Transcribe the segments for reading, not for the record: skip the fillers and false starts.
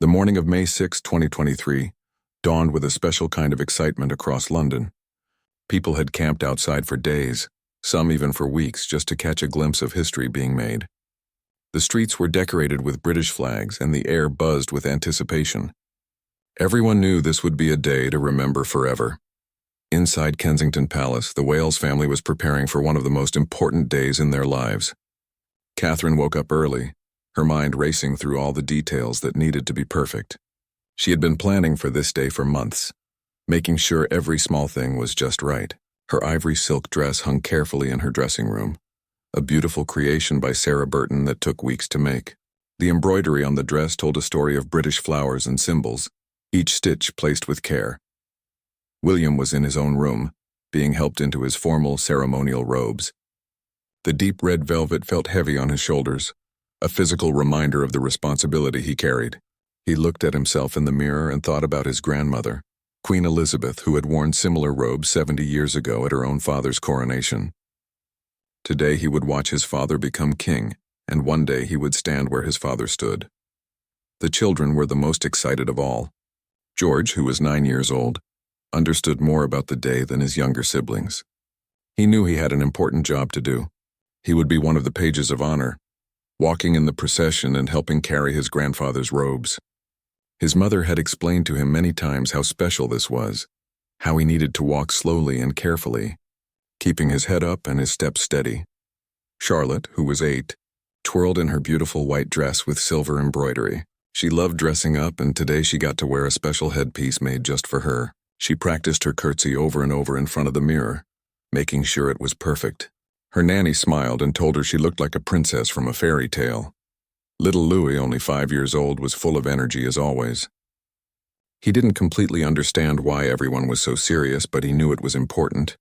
The morning of May 6, 2023, dawned with a special kind of excitement across London. People had camped outside for days, some even for weeks, just to catch a glimpse of history being made. The streets were decorated with British flags and the air buzzed with anticipation. Everyone knew this would be a day to remember forever. Inside Kensington Palace, the Wales family was preparing for one of the most important days in their lives. Catherine woke up early, her mind racing through all the details that needed to be perfect. She had been planning for this day for months, making sure every small thing was just right. Her ivory silk dress hung carefully in her dressing room, a beautiful creation by Sarah Burton that took weeks to make. The embroidery on the dress told a story of British flowers and symbols, each stitch placed with care. William was in his own room, being helped into his formal ceremonial robes. The deep red velvet felt heavy on his shoulders, a physical reminder of the responsibility he carried. He looked at himself in the mirror and thought about his grandmother, Queen Elizabeth, who had worn similar robes 70 years ago at her own father's coronation. Today he would watch his father become king, and one day he would stand where his father stood. The children were the most excited of all. George, who was 9 years old, understood more about the day than his younger siblings. He knew he had an important job to do. He would be one of the pages of honor, walking in the procession and helping carry his grandfather's robes. His mother had explained to him many times how special this was, how he needed to walk slowly and carefully, keeping his head up and his steps steady. Charlotte, who was 8, twirled in her beautiful white dress with silver embroidery. She loved dressing up, and today she got to wear a special headpiece made just for her. She practiced her curtsy over and over in front of the mirror, making sure it was perfect. Her nanny smiled and told her she looked like a princess from a fairy tale. Little Louis, only 5 years old, was full of energy as always. He didn't completely understand why everyone was so serious, but he knew it was important.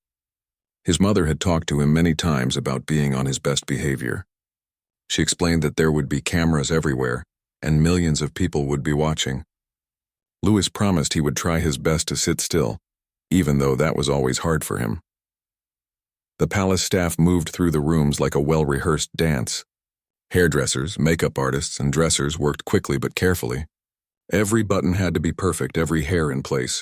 His mother had talked to him many times about being on his best behavior. She explained that there would be cameras everywhere, and millions of people would be watching. Louis promised he would try his best to sit still, even though that was always hard for him. The palace staff moved through the rooms like a well-rehearsed dance. Hairdressers, makeup artists, and dressers worked quickly but carefully. Every button had to be perfect, every hair in place.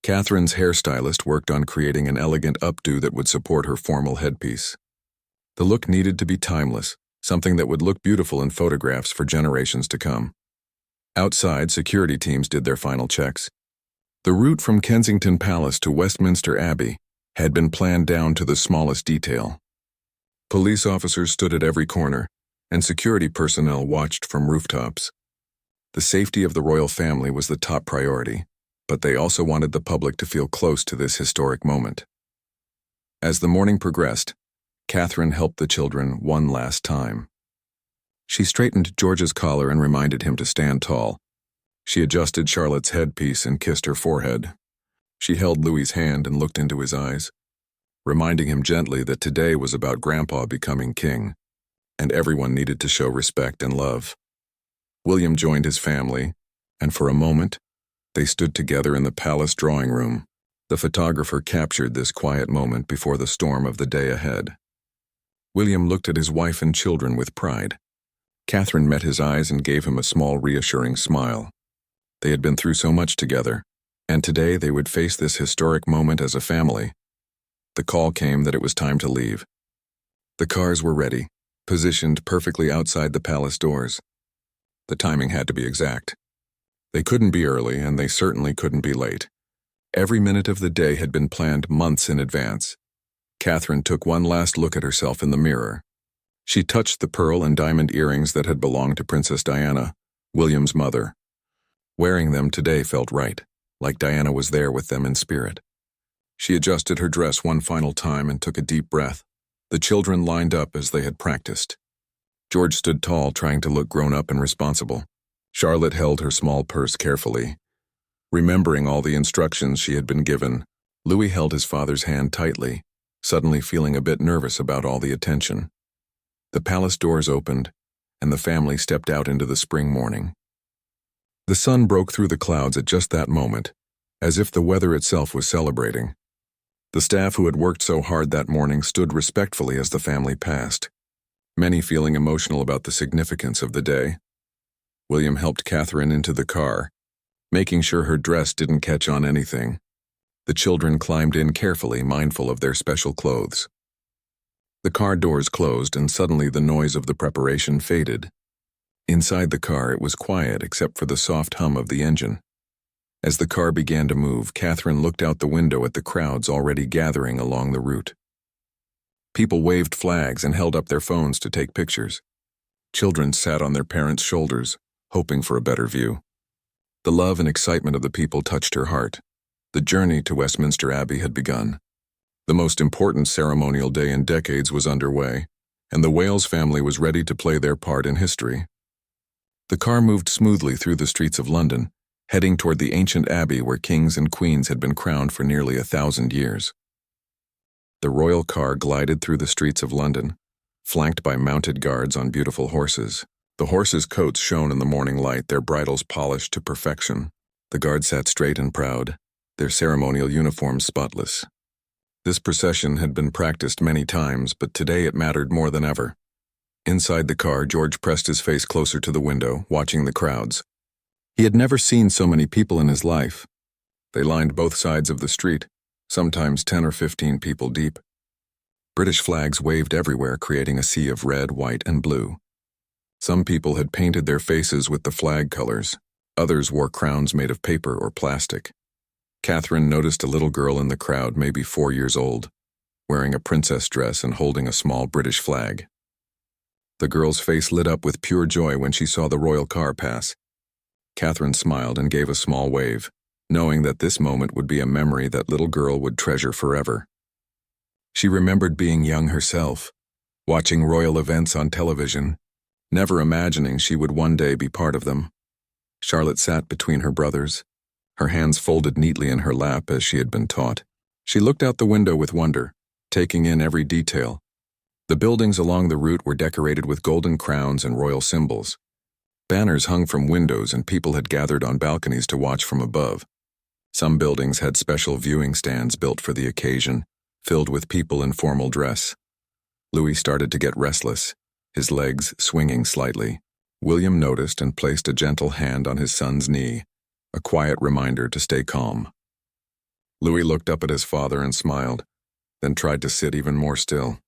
Catherine's hairstylist worked on creating an elegant updo that would support her formal headpiece. The look needed to be timeless, something that would look beautiful in photographs for generations to come. Outside, security teams did their final checks. The route from Kensington Palace to Westminster Abbey had been planned down to the smallest detail. Police officers stood at every corner, and security personnel watched from rooftops. The safety of the royal family was the top priority, but they also wanted the public to feel close to this historic moment. As the morning progressed, Catherine helped the children one last time. She straightened George's collar and reminded him to stand tall. She adjusted Charlotte's headpiece and kissed her forehead. She held Louis's hand and looked into his eyes, reminding him gently that today was about Grandpa becoming king, and everyone needed to show respect and love. William joined his family, and for a moment, they stood together in the palace drawing room. The photographer captured this quiet moment before the storm of the day ahead. William looked at his wife and children with pride. Catherine met his eyes and gave him a small, reassuring smile. They had been through so much together, and today they would face this historic moment as a family. The call came that it was time to leave. The cars were ready, positioned perfectly outside the palace doors. The timing had to be exact. They couldn't be early, and they certainly couldn't be late. Every minute of the day had been planned months in advance. Catherine took one last look at herself in the mirror. She touched the pearl and diamond earrings that had belonged to Princess Diana, William's mother. Wearing them today felt right, like Diana was there with them in spirit. She adjusted her dress one final time and took a deep breath. The children lined up as they had practiced. George stood tall, trying to look grown-up and responsible. Charlotte held her small purse carefully. Remembering all the instructions she had been given, Louis held his father's hand tightly, suddenly feeling a bit nervous about all the attention. The palace doors opened, and the family stepped out into the spring morning. The sun broke through the clouds at just that moment, as if the weather itself was celebrating. The staff who had worked so hard that morning stood respectfully as the family passed, many feeling emotional about the significance of the day. William helped Catherine into the car, making sure her dress didn't catch on anything. The children climbed in carefully, mindful of their special clothes. The car doors closed, and suddenly the noise of the preparation faded. Inside the car, it was quiet except for the soft hum of the engine. As the car began to move, Catherine looked out the window at the crowds already gathering along the route. People waved flags and held up their phones to take pictures. Children sat on their parents' shoulders, hoping for a better view. The love and excitement of the people touched her heart. The journey to Westminster Abbey had begun. The most important ceremonial day in decades was underway, and the Wales family was ready to play their part in history. The car moved smoothly through the streets of London, heading toward the ancient abbey where kings and queens had been crowned for nearly 1,000 years. The royal car glided through the streets of London, flanked by mounted guards on beautiful horses. The horses' coats shone in the morning light, their bridles polished to perfection. The guards sat straight and proud, their ceremonial uniforms spotless. This procession had been practiced many times, but today it mattered more than ever. Inside the car, George pressed his face closer to the window, watching the crowds. He had never seen so many people in his life. They lined both sides of the street, sometimes 10 or 15 people deep. British flags waved everywhere, creating a sea of red, white, and blue. Some people had painted their faces with the flag colors. Others wore crowns made of paper or plastic. Catherine noticed a little girl in the crowd, maybe 4 years old, wearing a princess dress and holding a small British flag. The girl's face lit up with pure joy when she saw the royal car pass. Catherine smiled and gave a small wave, knowing that this moment would be a memory that little girl would treasure forever. She remembered being young herself, watching royal events on television, never imagining she would one day be part of them. Charlotte sat between her brothers, her hands folded neatly in her lap as she had been taught. She looked out the window with wonder, taking in every detail. The buildings along the route were decorated with golden crowns and royal symbols. Banners hung from windows, and people had gathered on balconies to watch from above. Some buildings had special viewing stands built for the occasion, filled with people in formal dress. Louis started to get restless, his legs swinging slightly. William noticed and placed a gentle hand on his son's knee, a quiet reminder to stay calm. Louis looked up at his father and smiled, then tried to sit even more still.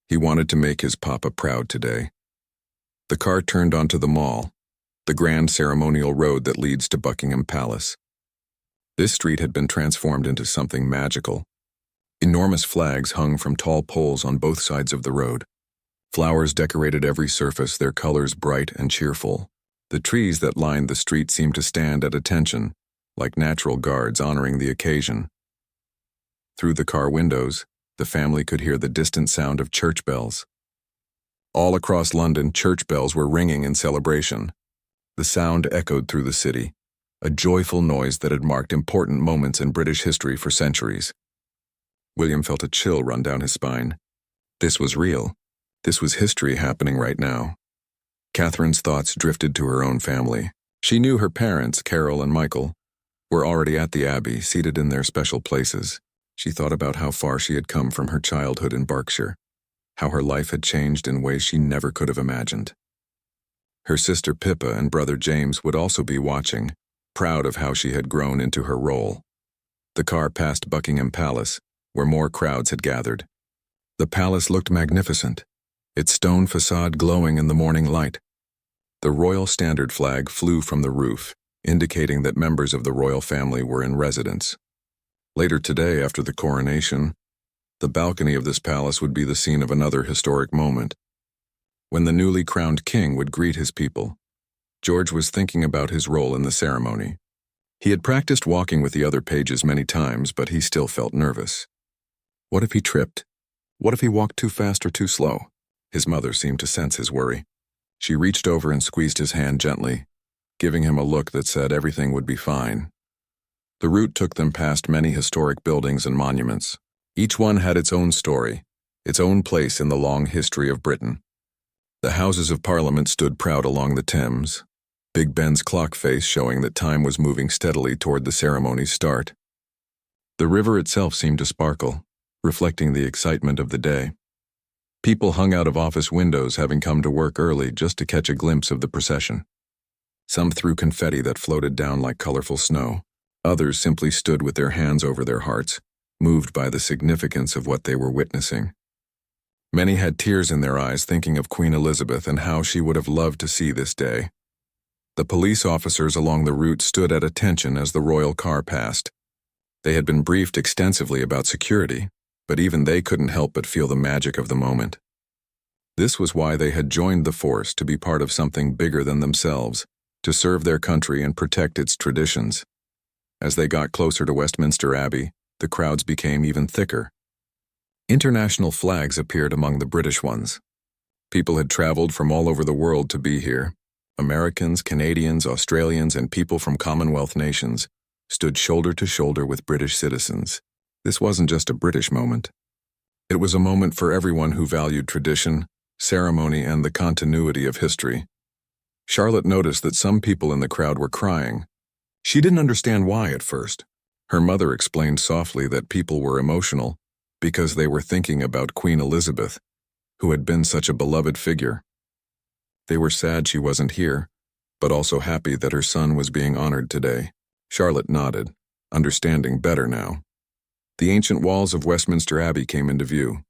He wanted to make his papa proud today. The car turned onto the Mall, the grand ceremonial road that leads to Buckingham Palace. This street had been transformed into something magical. Enormous flags hung from tall poles on both sides of the road. Flowers decorated every surface, their colors bright and cheerful. The trees that lined the street seemed to stand at attention, like natural guards honoring the occasion. Through the car windows, the family could hear the distant sound of church bells. All across London, church bells were ringing in celebration. The sound echoed through the city, a joyful noise that had marked important moments in British history for centuries. William felt a chill run down his spine. This was real. This was history happening right now. Catherine's thoughts drifted to her own family. She knew her parents, Carol and Michael, were already at the Abbey, seated in their special places. She thought about how far she had come from her childhood in Berkshire, how her life had changed in ways she never could have imagined. Her sister Pippa and brother James would also be watching, proud of how she had grown into her role. The car passed Buckingham Palace, where more crowds had gathered. The palace looked magnificent, its stone facade glowing in the morning light. The royal standard flag flew from the roof, indicating that members of the royal family were in residence. Later today, after the coronation, the balcony of this palace would be the scene of another historic moment. When the newly crowned king would greet his people, George was thinking about his role in the ceremony. He had practiced walking with the other pages many times, but he still felt nervous. What if he tripped? What if he walked too fast or too slow? His mother seemed to sense his worry. She reached over and squeezed his hand gently, giving him a look that said everything would be fine. The route took them past many historic buildings and monuments. Each one had its own story, its own place in the long history of Britain. The Houses of Parliament stood proud along the Thames, Big Ben's clock face showing that time was moving steadily toward the ceremony's start. The river itself seemed to sparkle, reflecting the excitement of the day. People hung out of office windows, having come to work early just to catch a glimpse of the procession. Some threw confetti that floated down like colorful snow. Others simply stood with their hands over their hearts, moved by the significance of what they were witnessing. Many had tears in their eyes thinking of Queen Elizabeth and how she would have loved to see this day. The police officers along the route stood at attention as the royal car passed. They had been briefed extensively about security, but even they couldn't help but feel the magic of the moment. This was why they had joined the force, to be part of something bigger than themselves, to serve their country and protect its traditions. As they got closer to Westminster Abbey, the crowds became even thicker. International flags appeared among the British ones. People had traveled from all over the world to be here. Americans, Canadians, Australians, and people from Commonwealth nations stood shoulder to shoulder with British citizens. This wasn't just a British moment. It was a moment for everyone who valued tradition, ceremony, and the continuity of history. Charlotte noticed that some people in the crowd were crying. She didn't understand why at first. Her mother explained softly that people were emotional because they were thinking about Queen Elizabeth, who had been such a beloved figure. They were sad she wasn't here, but also happy that her son was being honored today. Charlotte nodded, understanding better now. The ancient walls of Westminster Abbey came into view.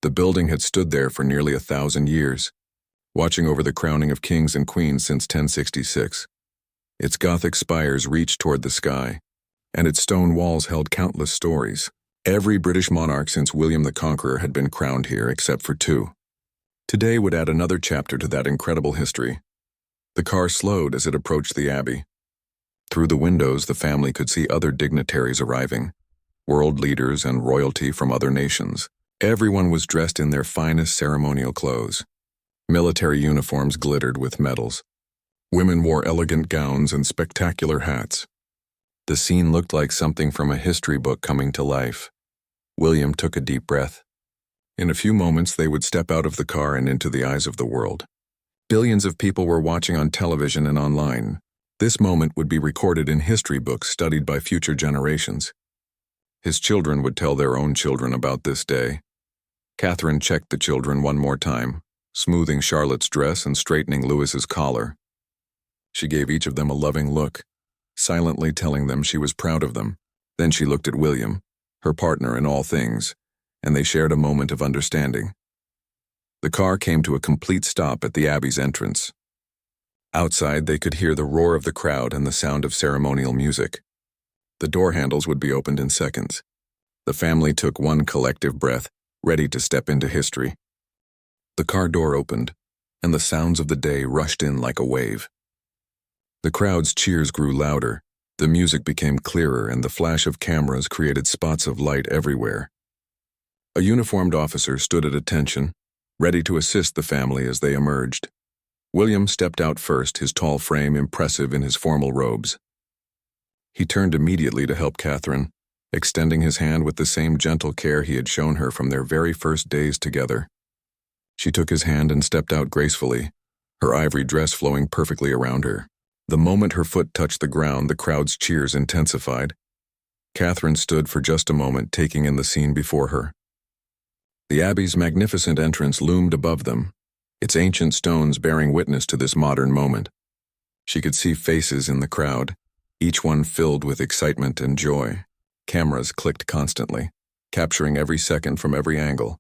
The building had stood there for nearly 1,000 years, watching over the crowning of kings and queens since 1066. Its Gothic spires reached toward the sky, and its stone walls held countless stories. Every British monarch since William the Conqueror had been crowned here except for 2. Today would add another chapter to that incredible history. The car slowed as it approached the Abbey. Through the windows, the family could see other dignitaries arriving, world leaders and royalty from other nations. Everyone was dressed in their finest ceremonial clothes. Military uniforms glittered with medals. Women wore elegant gowns and spectacular hats. The scene looked like something from a history book coming to life. William took a deep breath. In a few moments, they would step out of the car and into the eyes of the world. Billions of people were watching on television and online. This moment would be recorded in history books studied by future generations. His children would tell their own children about this day. Catherine checked the children one more time, smoothing Charlotte's dress and straightening Louis's collar. She gave each of them a loving look, silently telling them she was proud of them. Then she looked at William, her partner in all things, and they shared a moment of understanding. The car came to a complete stop at the Abbey's entrance. Outside, they could hear the roar of the crowd and the sound of ceremonial music. The door handles would be opened in seconds. The family took one collective breath, ready to step into history. The car door opened, and the sounds of the day rushed in like a wave. The crowd's cheers grew louder, the music became clearer, and the flash of cameras created spots of light everywhere. A uniformed officer stood at attention, ready to assist the family as they emerged. William stepped out first, his tall frame impressive in his formal robes. He turned immediately to help Catherine, extending his hand with the same gentle care he had shown her from their very first days together. She took his hand and stepped out gracefully, her ivory dress flowing perfectly around her. The moment her foot touched the ground, the crowd's cheers intensified. Catherine stood for just a moment, taking in the scene before her. The Abbey's magnificent entrance loomed above them, its ancient stones bearing witness to this modern moment. She could see faces in the crowd, each one filled with excitement and joy. Cameras clicked constantly, capturing every second from every angle.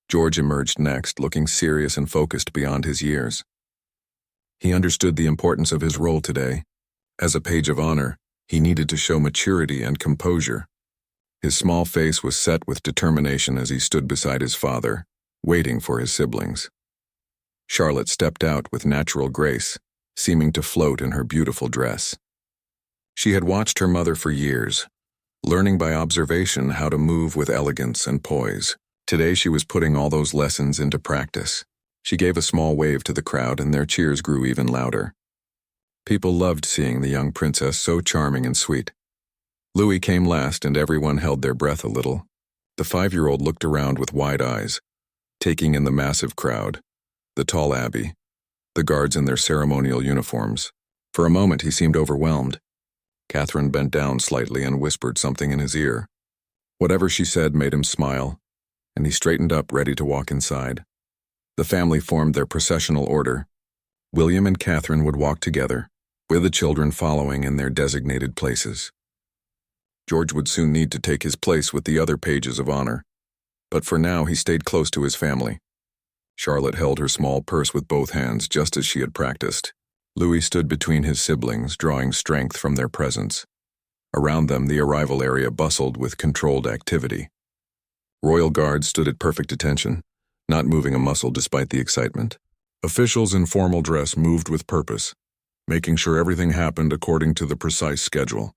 George emerged next, looking serious and focused beyond his years. He understood the importance of his role today. As a page of honor, he needed to show maturity and composure. His small face was set with determination as he stood beside his father, waiting for his siblings. Charlotte stepped out with natural grace, seeming to float in her beautiful dress. She had watched her mother for years, learning by observation how to move with elegance and poise. Today she was putting all those lessons into practice. She gave a small wave to the crowd, and their cheers grew even louder. People loved seeing the young princess so charming and sweet. Louis came last, and everyone held their breath a little. The 5-year-old looked around with wide eyes, taking in the massive crowd, the tall Abbey, the guards in their ceremonial uniforms. For a moment he seemed overwhelmed. Catherine bent down slightly and whispered something in his ear. Whatever she said made him smile, and he straightened up, ready to walk inside. The family formed their processional order. William and Catherine would walk together, with the children following in their designated places. George would soon need to take his place with the other pages of honor, but for now he stayed close to his family. Charlotte held her small purse with both hands, just as she had practiced. Louis stood between his siblings, drawing strength from their presence. Around them, the arrival area bustled with controlled activity. Royal guards stood at perfect attention, not moving a muscle despite the excitement. Officials in formal dress moved with purpose, making sure everything happened according to the precise schedule.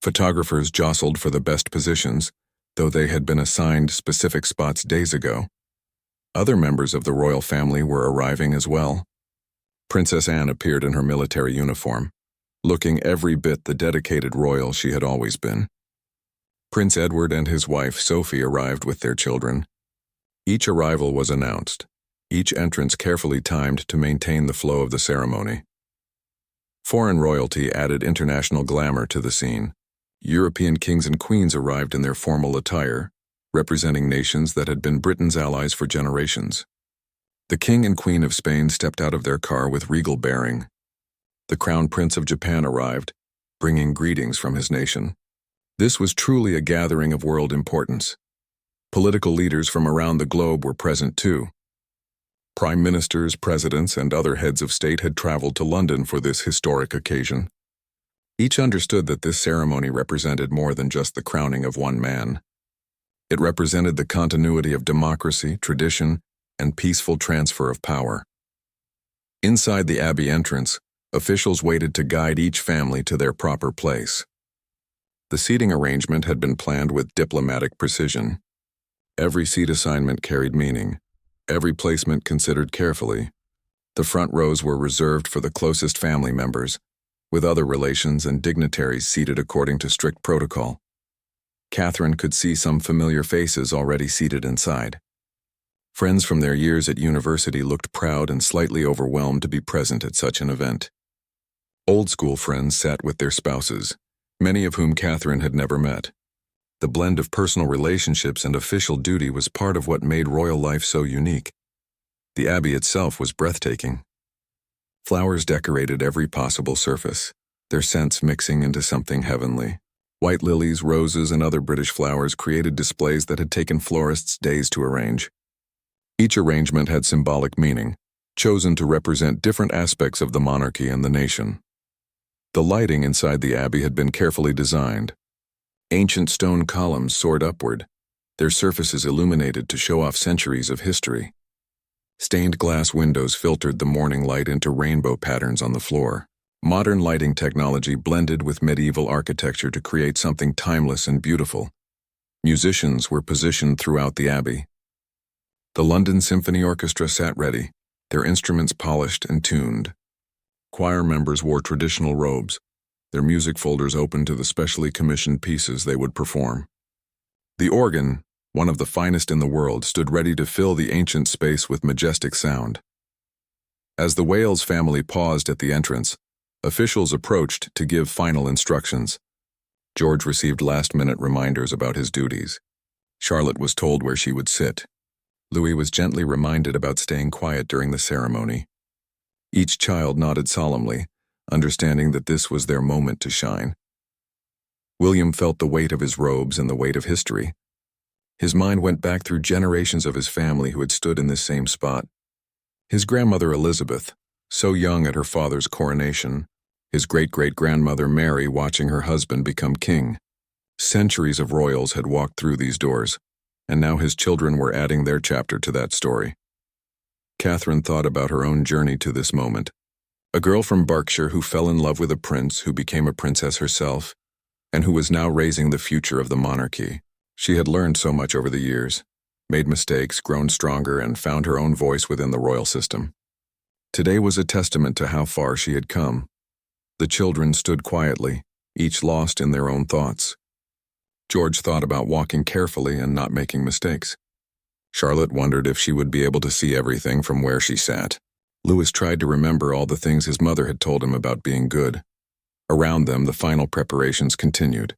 Photographers jostled for the best positions, though they had been assigned specific spots days ago. Other members of the royal family were arriving as well. Princess Anne appeared in her military uniform, looking every bit the dedicated royal she had always been. Prince Edward and his wife Sophie arrived with their children. Each arrival was announced, each entrance carefully timed to maintain the flow of the ceremony. Foreign royalty added international glamour to the scene. European kings and queens arrived in their formal attire, representing nations that had been Britain's allies for generations. The King and Queen of Spain stepped out of their car with regal bearing. The Crown Prince of Japan arrived, bringing greetings from his nation. This was truly a gathering of world importance. Political leaders from around the globe were present too. Prime ministers, presidents, and other heads of state had traveled to London for this historic occasion. Each understood that this ceremony represented more than just the crowning of one man. It represented the continuity of democracy, tradition, and peaceful transfer of power. Inside the Abbey entrance, officials waited to guide each family to their proper place. The seating arrangement had been planned with diplomatic precision. Every seat assignment carried meaning, every placement considered carefully. The front rows were reserved for the closest family members, with other relations and dignitaries seated according to strict protocol. Catherine could see some familiar faces already seated inside. Friends from their years at university looked proud and slightly overwhelmed to be present at such an event. Old-school friends sat with their spouses, many of whom Catherine had never met. The blend of personal relationships and official duty was part of what made royal life so unique. The Abbey itself was breathtaking. Flowers decorated every possible surface, their scents mixing into something heavenly. White lilies, roses, and other British flowers created displays that had taken florists days to arrange. Each arrangement had symbolic meaning, chosen to represent different aspects of the monarchy and the nation. The lighting inside the Abbey had been carefully designed. Ancient stone columns soared upward, their surfaces illuminated to show off centuries of history. Stained glass windows filtered the morning light into rainbow patterns on the floor. Modern lighting technology blended with medieval architecture to create something timeless and beautiful. Musicians were positioned throughout the Abbey. The London Symphony Orchestra sat ready, their instruments polished and tuned. Choir members wore traditional robes, their music folders open to the specially commissioned pieces they would perform. The organ, one of the finest in the world, stood ready to fill the ancient space with majestic sound. As the Wales family paused at the entrance, officials approached to give final instructions. George received last-minute reminders about his duties. Charlotte was told where she would sit. Louis was gently reminded about staying quiet during the ceremony. Each child nodded solemnly, understanding that this was their moment to shine. William felt the weight of his robes and the weight of history. His mind went back through generations of his family who had stood in this same spot. His grandmother Elizabeth, so young at her father's coronation, his great-great-grandmother Mary watching her husband become king. Centuries of royals had walked through these doors, and now his children were adding their chapter to that story. Catherine thought about her own journey to this moment. A girl from Berkshire who fell in love with a prince who became a princess herself, and who was now raising the future of the monarchy. She had learned so much over the years, made mistakes, grown stronger, and found her own voice within the royal system. Today was a testament to how far she had come. The children stood quietly, each lost in their own thoughts. George thought about walking carefully and not making mistakes. Charlotte wondered if she would be able to see everything from where she sat. Louis tried to remember all the things his mother had told him about being good. Around them, the final preparations continued.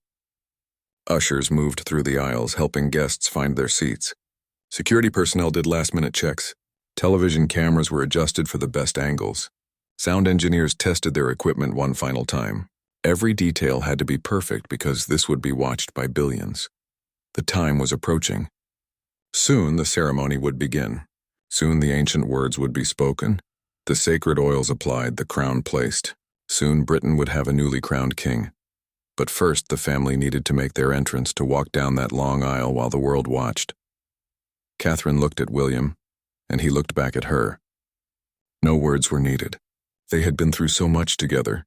Ushers moved through the aisles, helping guests find their seats. Security personnel did last-minute checks. Television cameras were adjusted for the best angles. Sound engineers tested their equipment one final time. Every detail had to be perfect because this would be watched by billions. The time was approaching. Soon the ceremony would begin. Soon the ancient words would be spoken, the sacred oils applied, the crown placed. Soon Britain would have a newly crowned king. But first the family needed to make their entrance, to walk down that long aisle while the world watched. Catherine looked at William, and he looked back at her. No words were needed. They had been through so much together,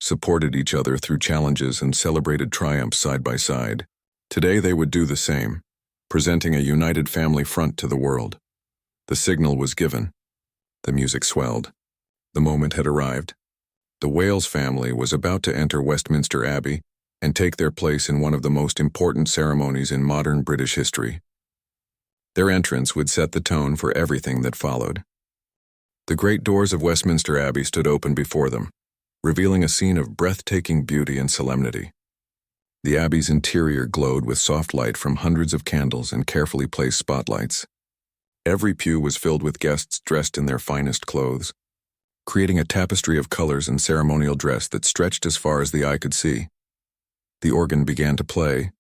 supported each other through challenges and celebrated triumphs side by side. Today they would do the same, presenting a united family front to the world. The signal was given. The music swelled. The moment had arrived. The Wales family was about to enter Westminster Abbey and take their place in one of the most important ceremonies in modern British history. Their entrance would set the tone for everything that followed. The great doors of Westminster Abbey stood open before them, revealing a scene of breathtaking beauty and solemnity. The Abbey's interior glowed with soft light from hundreds of candles and carefully placed spotlights. Every pew was filled with guests dressed in their finest clothes, creating a tapestry of colors and ceremonial dress that stretched as far as the eye could see. The organ began to play,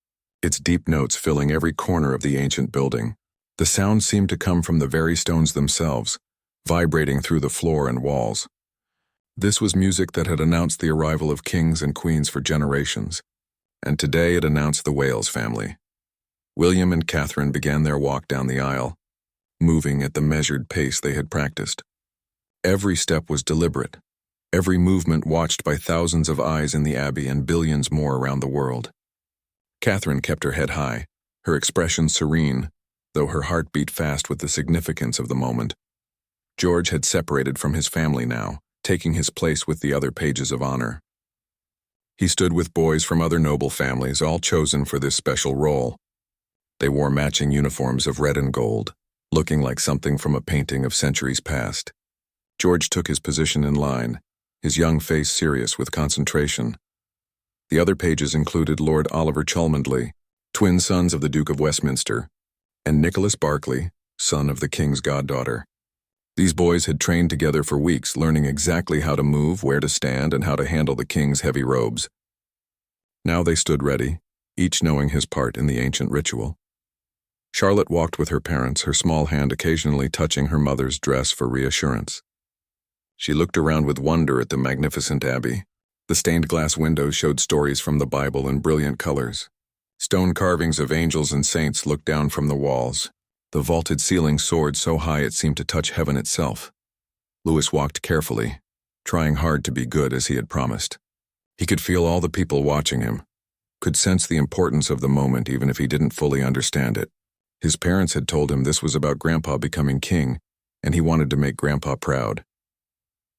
its deep notes filling every corner of the ancient building. The sound seemed to come from the very stones themselves, vibrating through the floor and walls. This was music that had announced the arrival of kings and queens for generations, and today it announced the Wales family. William and Catherine began their walk down the aisle, moving at the measured pace they had practiced. Every step was deliberate, every movement watched by thousands of eyes in the Abbey and billions more around the world. Catherine kept her head high, her expression serene, though her heart beat fast with the significance of the moment. George had separated from his family now, taking his place with the other pages of honor. He stood with boys from other noble families, all chosen for this special role. They wore matching uniforms of red and gold, looking like something from a painting of centuries past. George took his position in line, his young face serious with concentration. The other pages included Lord Oliver Cholmondeley, twin sons of the Duke of Westminster, and Nicholas Berkeley, son of the king's goddaughter. These boys had trained together for weeks, learning exactly how to move, where to stand, and how to handle the king's heavy robes. Now they stood ready, each knowing his part in the ancient ritual. Charlotte walked with her parents, her small hand occasionally touching her mother's dress for reassurance. She looked around with wonder at the magnificent abbey. The stained glass windows showed stories from the Bible in brilliant colors. Stone carvings of angels and saints looked down from the walls. The vaulted ceiling soared so high it seemed to touch heaven itself. Louis walked carefully, trying hard to be good as he had promised. He could feel all the people watching him, could sense the importance of the moment even if he didn't fully understand it. His parents had told him this was about Grandpa becoming king, and he wanted to make Grandpa proud.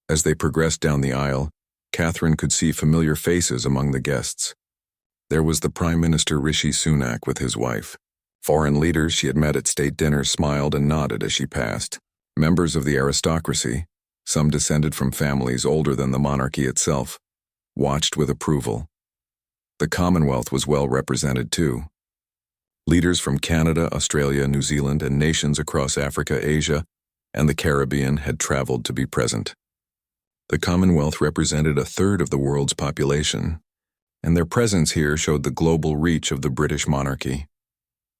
As they progressed down the aisle, Catherine could see familiar faces among the guests. There was the Prime Minister Rishi Sunak with his wife. Foreign leaders she had met at state dinners smiled and nodded as she passed. Members of the aristocracy, some descended from families older than the monarchy itself, watched with approval. The Commonwealth was well represented too. Leaders from Canada, Australia, New Zealand, and nations across Africa, Asia, and the Caribbean had traveled to be present. The Commonwealth represented a third of the world's population, and their presence here showed the global reach of the British monarchy.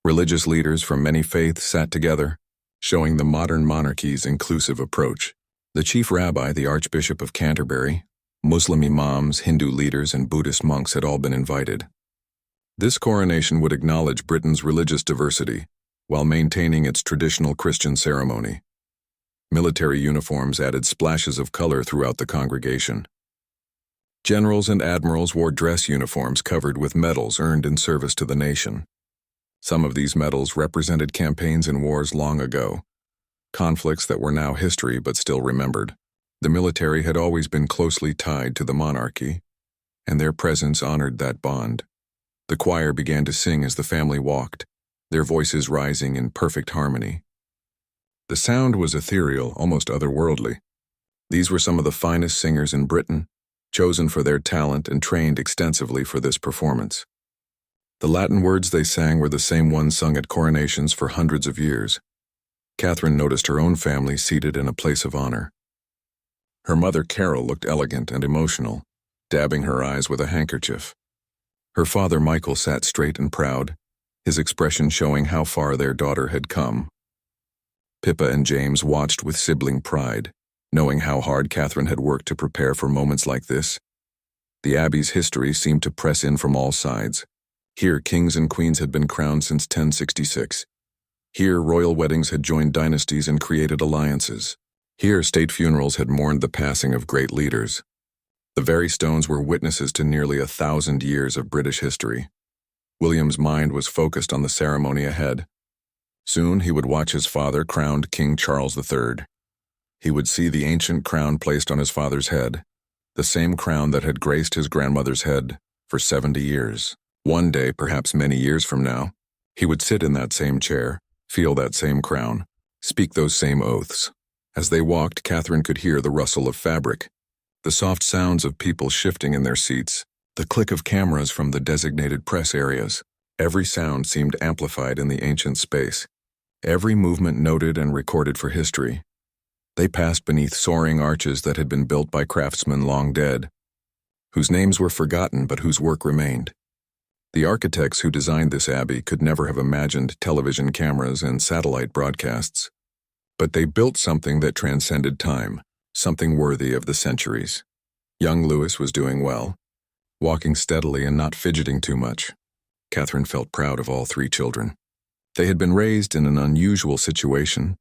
Religious leaders from many faiths sat together, showing the modern monarchy's inclusive approach. The chief rabbi, the Archbishop of Canterbury, Muslim imams, Hindu leaders, and Buddhist monks had all been invited. This coronation would acknowledge Britain's religious diversity while maintaining its traditional Christian ceremony. Military uniforms added splashes of color throughout the congregation. Generals and admirals wore dress uniforms covered with medals earned in service to the nation. Some of these medals represented campaigns in wars long ago, conflicts that were now history but still remembered. The military had always been closely tied to the monarchy, and their presence honored that bond. The choir began to sing as the family walked, their voices rising in perfect harmony. The sound was ethereal, almost otherworldly. These were some of the finest singers in Britain, chosen for their talent and trained extensively for this performance. The Latin words they sang were the same ones sung at coronations for hundreds of years. Catherine noticed her own family seated in a place of honor. Her mother, Carol, looked elegant and emotional, dabbing her eyes with a handkerchief. Her father, Michael, sat straight and proud, his expression showing how far their daughter had come. Pippa and James watched with sibling pride, knowing how hard Catherine had worked to prepare for moments like this. The Abbey's history seemed to press in from all sides. Here, kings and queens had been crowned since 1066. Here, royal weddings had joined dynasties and created alliances. Here, state funerals had mourned the passing of great leaders. The very stones were witnesses to nearly 1,000 years of British history. William's mind was focused on the ceremony ahead. Soon he would watch his father crowned King Charles III. He would see the ancient crown placed on his father's head, the same crown that had graced his grandmother's head for 70 years. One day, perhaps many years from now, he would sit in that same chair, feel that same crown, speak those same oaths. As they walked, Catherine could hear the rustle of fabric, the soft sounds of people shifting in their seats, the click of cameras from the designated press areas. Every sound seemed amplified in the ancient space, every movement noted and recorded for history. They passed beneath soaring arches that had been built by craftsmen long dead, whose names were forgotten but whose work remained. The architects who designed this abbey could never have imagined television cameras and satellite broadcasts. But they built something that transcended time, something worthy of the centuries. Young Louis was doing well, walking steadily and not fidgeting too much. Catherine felt proud of all three children. They had been raised in an unusual situation.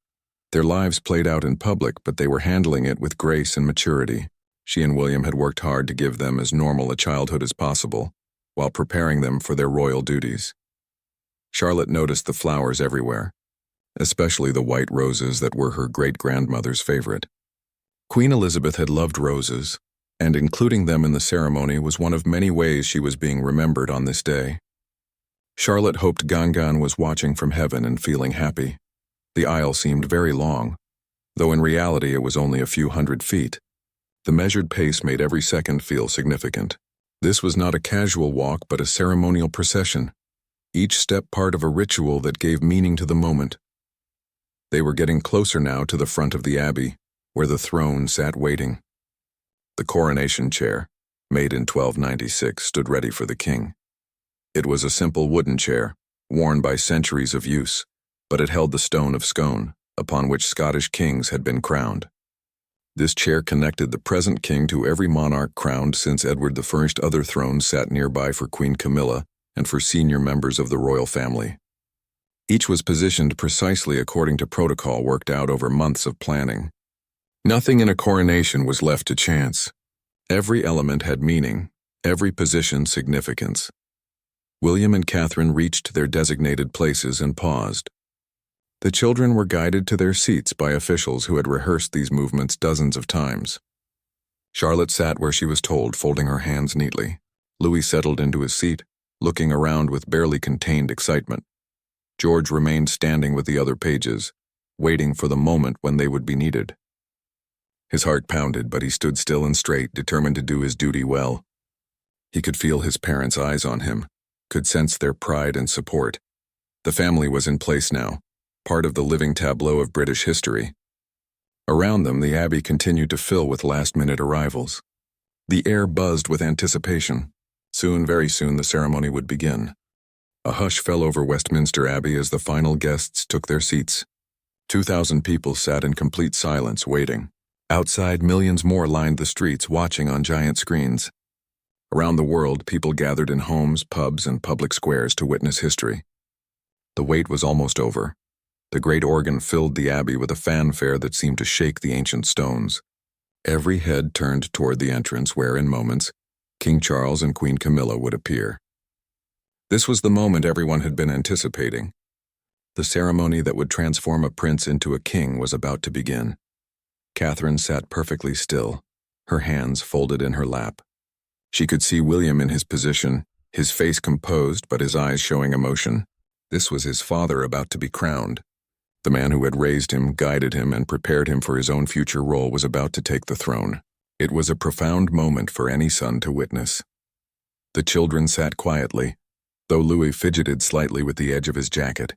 Their lives played out in public, but they were handling it with grace and maturity. She and William had worked hard to give them as normal a childhood as possible, while preparing them for their royal duties. Charlotte noticed the flowers everywhere, especially the white roses that were her great-grandmother's favorite. Queen Elizabeth had loved roses, and including them in the ceremony was one of many ways she was being remembered on this day. Charlotte hoped Gangan was watching from heaven and feeling happy. The aisle seemed very long, though in reality it was only a few hundred feet. The measured pace made every second feel significant. This was not a casual walk but a ceremonial procession, each step part of a ritual that gave meaning to the moment. They were getting closer now to the front of the abbey, where the throne sat waiting. The coronation chair, made in 1296, stood ready for the king. It was a simple wooden chair, worn by centuries of use, but it held the stone of Scone, upon which Scottish kings had been crowned. This chair connected the present king to every monarch crowned since Edward I. Other thrones sat nearby for Queen Camilla and for senior members of the royal family. Each was positioned precisely according to protocol worked out over months of planning. Nothing in a coronation was left to chance. Every element had meaning, every position significance. William and Catherine reached their designated places and paused. The children were guided to their seats by officials who had rehearsed these movements dozens of times. Charlotte sat where she was told, folding her hands neatly. Louis settled into his seat, looking around with barely contained excitement. George remained standing with the other pages, waiting for the moment when they would be needed. His heart pounded, but he stood still and straight, determined to do his duty well. He could feel his parents' eyes on him, could sense their pride and support. The family was in place now, part of the living tableau of British history. Around them, the abbey continued to fill with last-minute arrivals. The air buzzed with anticipation. Soon, very soon, the ceremony would begin. A hush fell over Westminster Abbey as the final guests took their seats. 2,000 people sat in complete silence, waiting. Outside, millions more lined the streets, watching on giant screens. Around the world, people gathered in homes, pubs, and public squares to witness history. The wait was almost over. The great organ filled the abbey with a fanfare that seemed to shake the ancient stones. Every head turned toward the entrance where, in moments, King Charles and Queen Camilla would appear. This was the moment everyone had been anticipating. The ceremony that would transform a prince into a king was about to begin. Catherine sat perfectly still, her hands folded in her lap. She could see William in his position, his face composed but his eyes showing emotion. This was his father about to be crowned. The man who had raised him, guided him, and prepared him for his own future role was about to take the throne. It was a profound moment for any son to witness. The children sat quietly, though Louis fidgeted slightly with the edge of his jacket.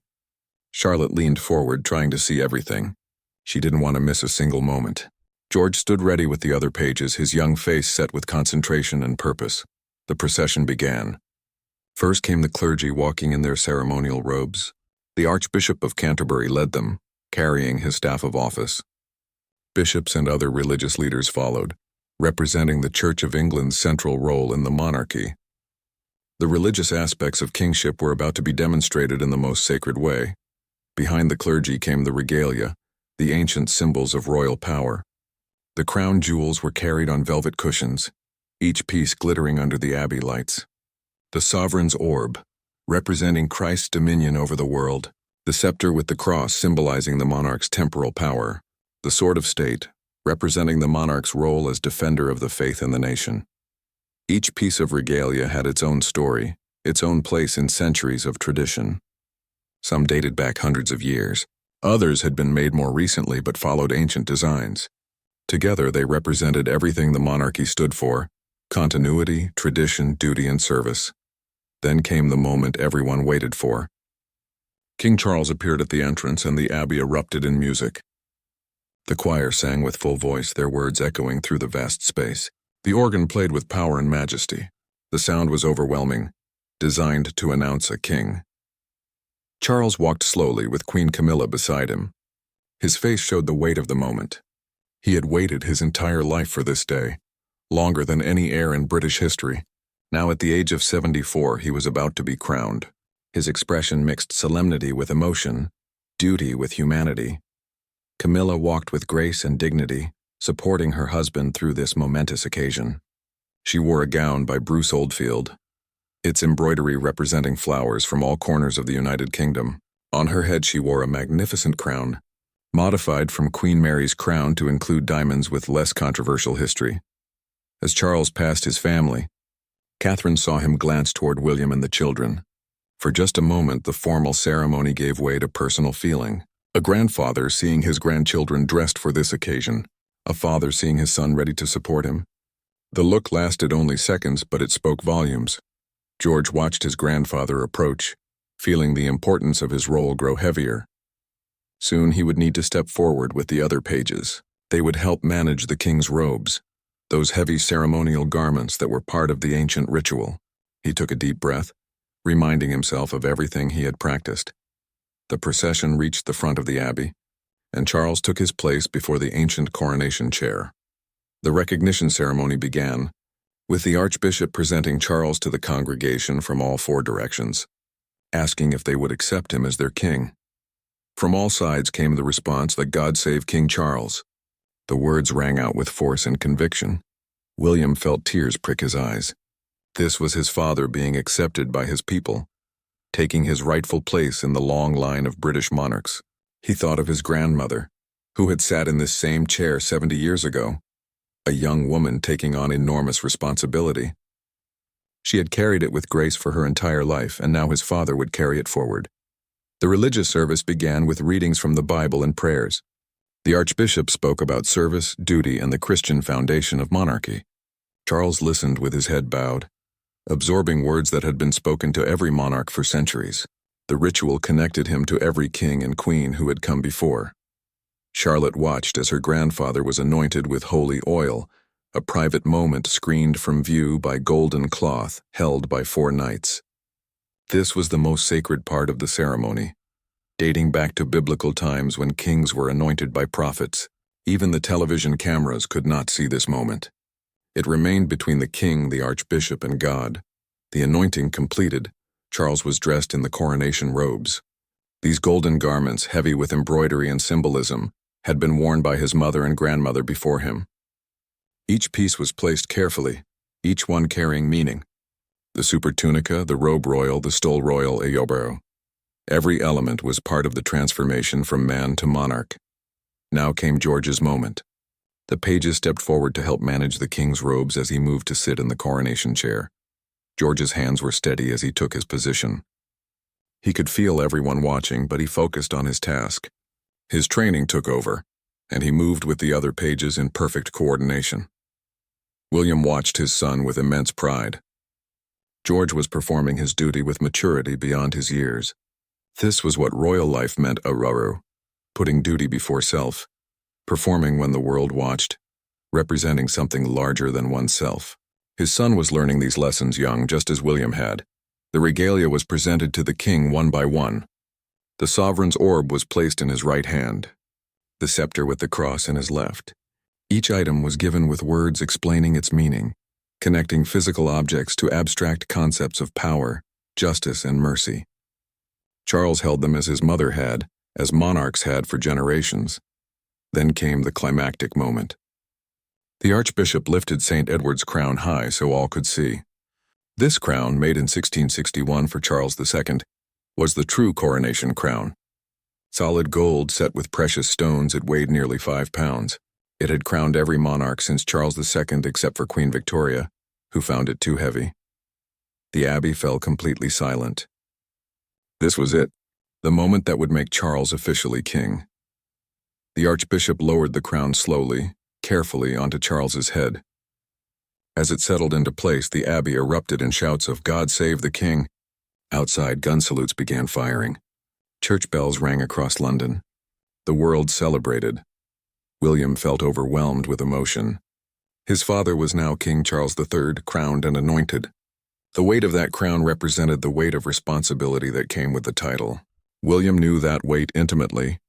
Charlotte leaned forward, trying to see everything. She didn't want to miss a single moment. George stood ready with the other pages, his young face set with concentration and purpose. The procession began. First came the clergy walking in their ceremonial robes. The Archbishop of Canterbury led them, carrying his staff of office. Bishops and other religious leaders followed, representing the Church of England's central role in the monarchy. The religious aspects of kingship were about to be demonstrated in the most sacred way. Behind the clergy came the regalia, the ancient symbols of royal power. The crown jewels were carried on velvet cushions, each piece glittering under the abbey lights. The sovereign's orb, representing Christ's dominion over the world. The scepter with the cross symbolizing the monarch's temporal power. The sword of state, representing the monarch's role as defender of the faith in the nation. Each piece of regalia had its own story, its own place in centuries of tradition. Some dated back hundreds of years. Others had been made more recently but followed ancient designs. Together they represented everything the monarchy stood for: continuity, tradition, duty, and service. Then came the moment everyone waited for. King Charles appeared at the entrance and the abbey erupted in music. The choir sang with full voice, their words echoing through the vast space. The organ played with power and majesty. The sound was overwhelming, designed to announce a king. Charles walked slowly with Queen Camilla beside him. His face showed the weight of the moment. He had waited his entire life for this day, longer than any heir in British history. Now at the age of 74, he was about to be crowned. His expression mixed solemnity with emotion, duty with humanity. Camilla walked with grace and dignity, supporting her husband through this momentous occasion. She wore a gown by Bruce Oldfield, its embroidery representing flowers from all corners of the United Kingdom. On her head she wore a magnificent crown, modified from Queen Mary's crown to include diamonds with less controversial history. As Charles passed his family, Catherine saw him glance toward William and the children. For just a moment, the formal ceremony gave way to personal feeling. A grandfather seeing his grandchildren dressed for this occasion, a father seeing his son ready to support him. The look lasted only seconds, but it spoke volumes. George watched his grandfather approach, feeling the importance of his role grow heavier. Soon he would need to step forward with the other pages. They would help manage the king's robes, those heavy ceremonial garments that were part of the ancient ritual. He took a deep breath, reminding himself of everything he had practiced. The procession reached the front of the abbey, and Charles took his place before the ancient coronation chair. The recognition ceremony began, with the Archbishop presenting Charles to the congregation from all four directions, asking if they would accept him as their king. From all sides came the response that God save King Charles. The words rang out with force and conviction. William felt tears prick his eyes. This was his father being accepted by his people, taking his rightful place in the long line of British monarchs. He thought of his grandmother, who had sat in this same chair 70 years ago, a young woman taking on enormous responsibility. She had carried it with grace for her entire life, and now his father would carry it forward. The religious service began with readings from the Bible and prayers. The Archbishop spoke about service, duty, and the Christian foundation of monarchy. Charles listened with his head bowed, absorbing words that had been spoken to every monarch for centuries. The ritual connected him to every king and queen who had come before. Charlotte watched as her grandfather was anointed with holy oil, a private moment screened from view by golden cloth held by 4 knights. This was the most sacred part of the ceremony, dating back to biblical times when kings were anointed by prophets. Even the television cameras could not see this moment. It remained between the king, the archbishop, and God. The anointing completed, Charles was dressed in the coronation robes. These golden garments, heavy with embroidery and symbolism, had been worn by his mother and grandmother before him. Each piece was placed carefully, each one carrying meaning. The supertunica, the robe royal, the stole royal, eobero. Every element was part of the transformation from man to monarch. Now came George's moment. The pages stepped forward to help manage the king's robes as he moved to sit in the coronation chair. George's hands were steady as he took his position. He could feel everyone watching, but he focused on his task. His training took over, and he moved with the other pages in perfect coordination. William watched his son with immense pride. George was performing his duty with maturity beyond his years. This was what royal life meant, Aurora, putting duty before self, performing when the world watched, representing something larger than oneself. His son was learning these lessons young, just as William had. The regalia was presented to the king one by one. The sovereign's orb was placed in his right hand, the scepter with the cross in his left. Each item was given with words explaining its meaning, connecting physical objects to abstract concepts of power, justice, and mercy. Charles held them as his mother had, as monarchs had for generations. Then came the climactic moment. The archbishop lifted St. Edward's crown high so all could see. This crown, made in 1661 for Charles II, was the true coronation crown. Solid gold set with precious stones, it weighed nearly 5 pounds. It had crowned every monarch since Charles II except for Queen Victoria, who found it too heavy. The abbey fell completely silent. This was it, the moment that would make Charles officially king. The archbishop lowered the crown slowly, carefully onto Charles's head. As it settled into place, the abbey erupted in shouts of "God save the king." Outside, gun salutes began firing. Church bells rang across London. The world celebrated. William felt overwhelmed with emotion. His father was now King Charles III, crowned and anointed. The weight of that crown represented the weight of responsibility that came with the title. William knew that weight intimately,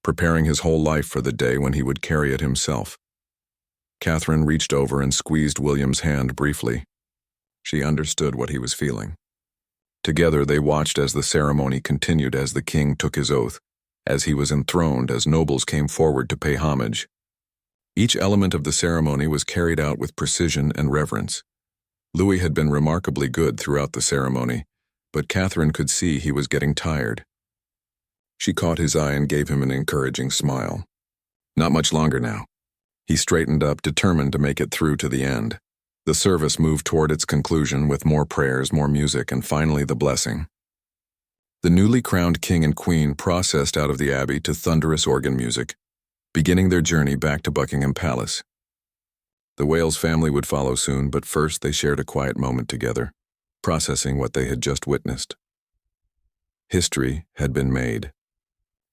preparing his whole life for the day when he would carry it himself. Catherine reached over and squeezed William's hand briefly. She understood what he was feeling. Together they watched as the ceremony continued, as the king took his oath, as he was enthroned, as nobles came forward to pay homage. Each element of the ceremony was carried out with precision and reverence. Louis had been remarkably good throughout the ceremony, but Catherine could see he was getting tired. She caught his eye and gave him an encouraging smile. Not much longer now. He straightened up, determined to make it through to the end. The service moved toward its conclusion with more prayers, more music, and finally the blessing. The newly crowned king and queen processed out of the abbey to thunderous organ music, beginning their journey back to Buckingham Palace. The Wales family would follow soon, but first they shared a quiet moment together, processing what they had just witnessed. History had been made.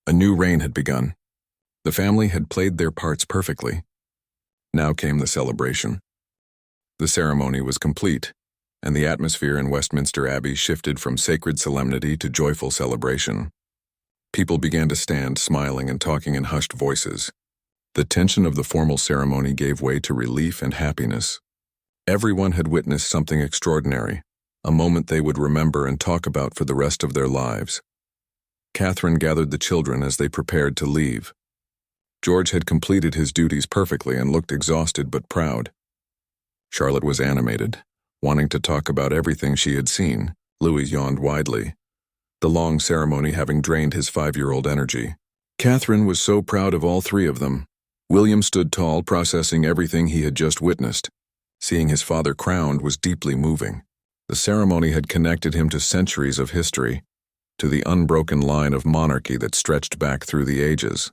A new reign had begun. The family had played their parts perfectly. Now came the celebration. The ceremony was complete, and the atmosphere in Westminster Abbey shifted from sacred solemnity to joyful celebration. People began to stand, smiling and talking in hushed voices. The tension of the formal ceremony gave way to relief and happiness. Everyone had witnessed something extraordinary, a moment they would remember and talk about for the rest of their lives. Catherine gathered the children as they prepared to leave. George had completed his duties perfectly and looked exhausted but proud. Charlotte was animated, wanting to talk about everything she had seen. Louis yawned widely, the long ceremony having drained his 5-year-old energy. Catherine was so proud of all three of them. William stood tall, processing everything he had just witnessed. Seeing his father crowned was deeply moving. The ceremony had connected him to centuries of history, to the unbroken line of monarchy that stretched back through the ages.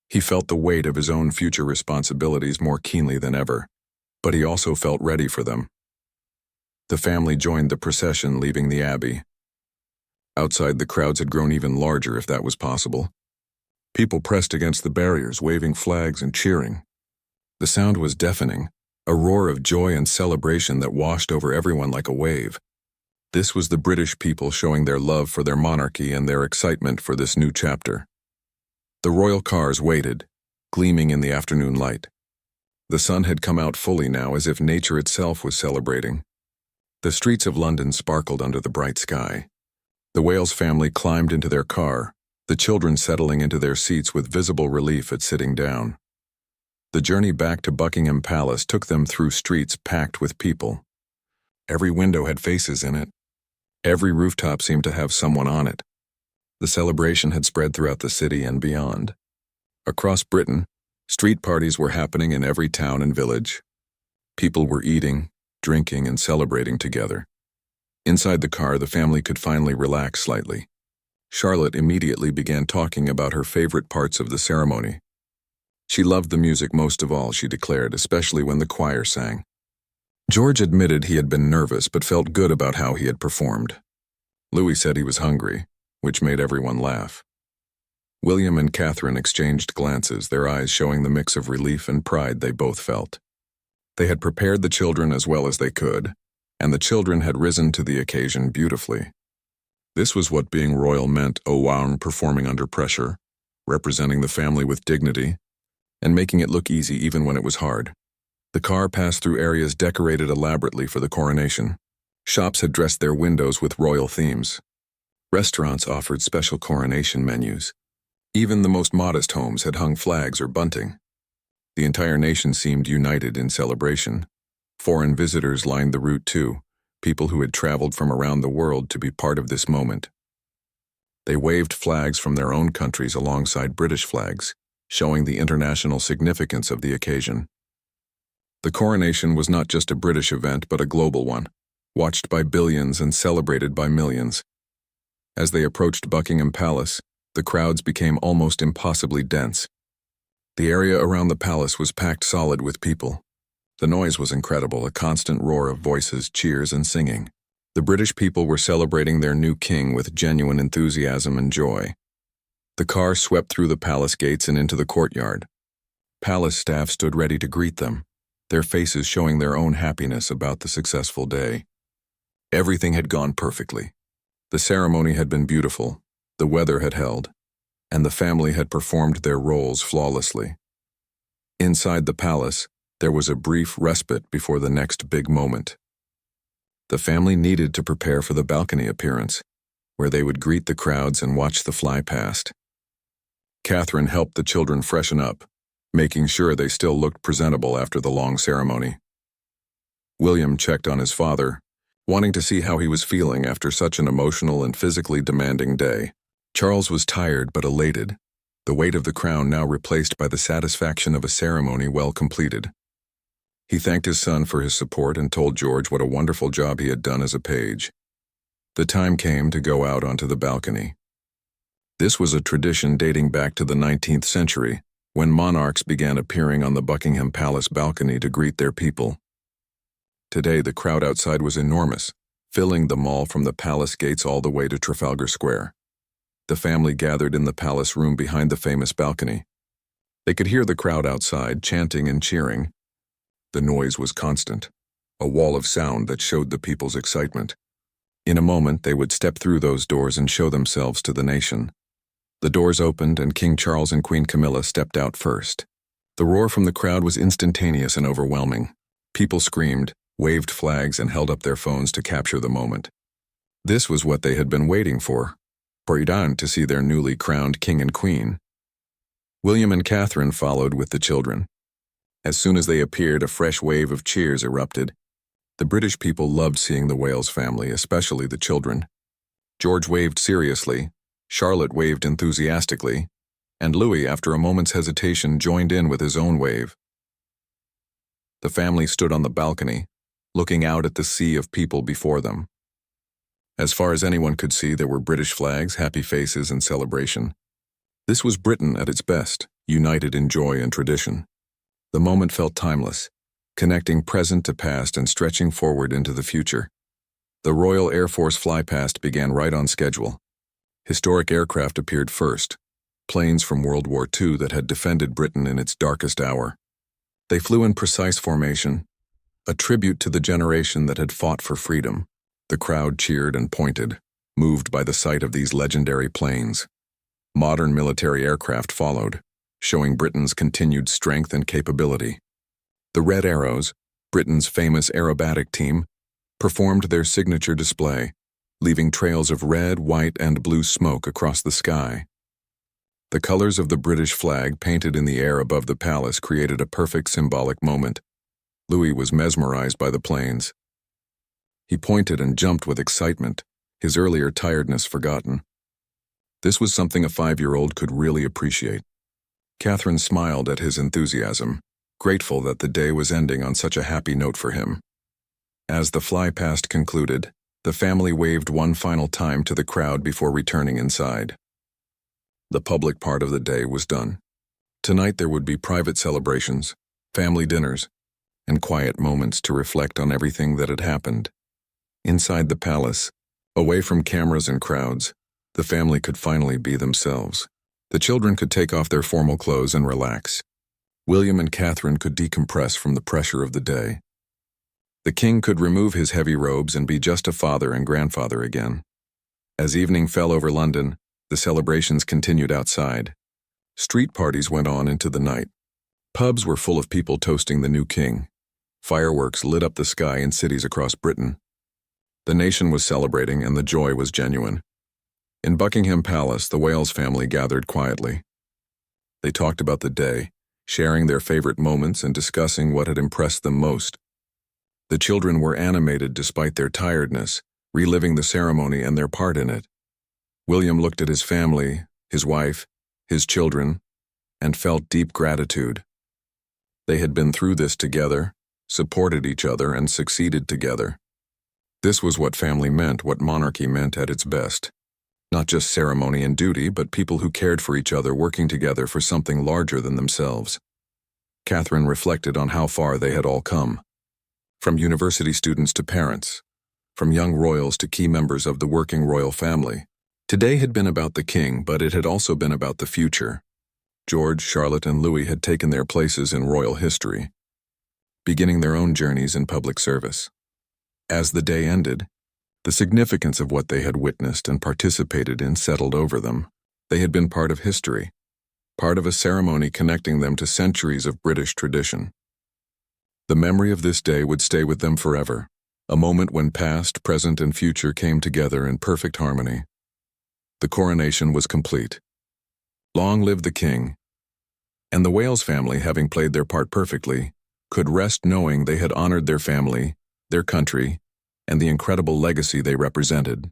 He felt the weight of his own future responsibilities more keenly than ever, but he also felt ready for them. The family joined the procession, leaving the abbey. Outside, the crowds had grown even larger, if that was possible. People pressed against the barriers, waving flags and cheering. The sound was deafening, a roar of joy and celebration that washed over everyone like a wave. This was the British people showing their love for their monarchy and their excitement for this new chapter. The royal cars waited, gleaming in the afternoon light. The sun had come out fully now, as if nature itself was celebrating. The streets of London sparkled under the bright sky. The Wales family climbed into their car, the children settling into their seats with visible relief at sitting down. The journey back to Buckingham Palace took them through streets packed with people. Every window had faces in it. Every rooftop seemed to have someone on it. The celebration had spread throughout the city and beyond. Across Britain, street parties were happening in every town and village. People were eating, drinking, and celebrating together. Inside the car, the family could finally relax slightly. Charlotte immediately began talking about her favorite parts of the ceremony. She loved the music most of all, she declared, especially when the choir sang. George admitted he had been nervous but felt good about how he had performed. Louis said he was hungry, which made everyone laugh. William and Catherine exchanged glances, their eyes showing the mix of relief and pride they both felt. They had prepared the children as well as they could, and the children had risen to the occasion beautifully. This was what being royal meant, Owain performing under pressure, representing the family with dignity, and making it look easy even when it was hard. The car passed through areas decorated elaborately for the coronation. Shops had dressed their windows with royal themes. Restaurants offered special coronation menus. Even the most modest homes had hung flags or bunting. The entire nation seemed united in celebration. Foreign visitors lined the route too, people who had traveled from around the world to be part of this moment. They waved flags from their own countries alongside British flags, showing the international significance of the occasion. The coronation was not just a British event but a global one, watched by billions and celebrated by millions. As they approached Buckingham Palace, the crowds became almost impossibly dense. The area around the palace was packed solid with people. The noise was incredible, a constant roar of voices, cheers, and singing. The British people were celebrating their new king with genuine enthusiasm and joy. The car swept through the palace gates and into the courtyard. Palace staff stood ready to greet them, their faces showing their own happiness about the successful day. Everything had gone perfectly. The ceremony had been beautiful, the weather had held, and the family had performed their roles flawlessly. Inside the palace, there was a brief respite before the next big moment. The family needed to prepare for the balcony appearance, where they would greet the crowds and watch the fly past. Catherine helped the children freshen up, making sure they still looked presentable after the long ceremony. William checked on his father, wanting to see how he was feeling after such an emotional and physically demanding day. Charles was tired but elated, the weight of the crown now replaced by the satisfaction of a ceremony well completed. He thanked his son for his support and told George what a wonderful job he had done as a page. The time came to go out onto the balcony. This was a tradition dating back to the 19th century, when monarchs began appearing on the Buckingham Palace balcony to greet their people. Today, the crowd outside was enormous, filling the mall from the palace gates all the way to Trafalgar Square. The family gathered in the palace room behind the famous balcony. They could hear the crowd outside, chanting and cheering. The noise was constant, a wall of sound that showed the people's excitement. In a moment, they would step through those doors and show themselves to the nation. The doors opened and King Charles and Queen Camilla stepped out first. The roar from the crowd was instantaneous and overwhelming. People screamed, waved flags, and held up their phones to capture the moment. This was what they had been waiting for Iran to see their newly crowned king and queen. William and Catherine followed with the children. As soon as they appeared, a fresh wave of cheers erupted. The British people loved seeing the Wales family, especially the children. George waved seriously, Charlotte waved enthusiastically, and Louis, after a moment's hesitation, joined in with his own wave. The family stood on the balcony, looking out at the sea of people before them. As far as anyone could see, there were British flags, happy faces, and celebration. This was Britain at its best, united in joy and tradition. The moment felt timeless, connecting present to past and stretching forward into the future. The Royal Air Force flypast began right on schedule. Historic aircraft appeared first, planes from World War II that had defended Britain in its darkest hour. They flew in precise formation, a tribute to the generation that had fought for freedom. The crowd cheered and pointed, moved by the sight of these legendary planes. Modern military aircraft followed, showing Britain's continued strength and capability. The Red Arrows, Britain's famous aerobatic team, performed their signature display, leaving trails of red, white, and blue smoke across the sky. The colors of the British flag painted in the air above the palace created a perfect symbolic moment. Louis was mesmerized by the planes. He pointed and jumped with excitement, his earlier tiredness forgotten. This was something a 5-year-old could really appreciate. Catherine smiled at his enthusiasm, grateful that the day was ending on such a happy note for him. As the flypast concluded, the family waved one final time to the crowd before returning inside. The public part of the day was done. Tonight there would be private celebrations, family dinners, and quiet moments to reflect on everything that had happened. Inside the palace, away from cameras and crowds, the family could finally be themselves. The children could take off their formal clothes and relax. William and Catherine could decompress from the pressure of the day. The king could remove his heavy robes and be just a father and grandfather again. As evening fell over London, the celebrations continued outside. Street parties went on into the night. Pubs were full of people toasting the new king. Fireworks lit up the sky in cities across Britain. The nation was celebrating and the joy was genuine. In Buckingham Palace, the Wales family gathered quietly. They talked about the day, sharing their favorite moments and discussing what had impressed them most. The children were animated despite their tiredness, reliving the ceremony and their part in it. William looked at his family, his wife, his children, and felt deep gratitude. They had been through this together, supported each other, and succeeded together. This was what family meant, what monarchy meant at its best. Not just ceremony and duty, but people who cared for each other working together for something larger than themselves. Catherine reflected on how far they had all come. From university students to parents, from young royals to key members of the working royal family. Today had been about the king, but it had also been about the future. George, Charlotte, and Louis had taken their places in royal history, beginning their own journeys in public service. As the day ended, the significance of what they had witnessed and participated in settled over them. They had been part of history, part of a ceremony connecting them to centuries of British tradition. The memory of this day would stay with them forever, a moment when past, present, and future came together in perfect harmony. The coronation was complete. Long live the king. And the Wales family, having played their part perfectly, could rest knowing they had honored their family, their country, and the incredible legacy they represented.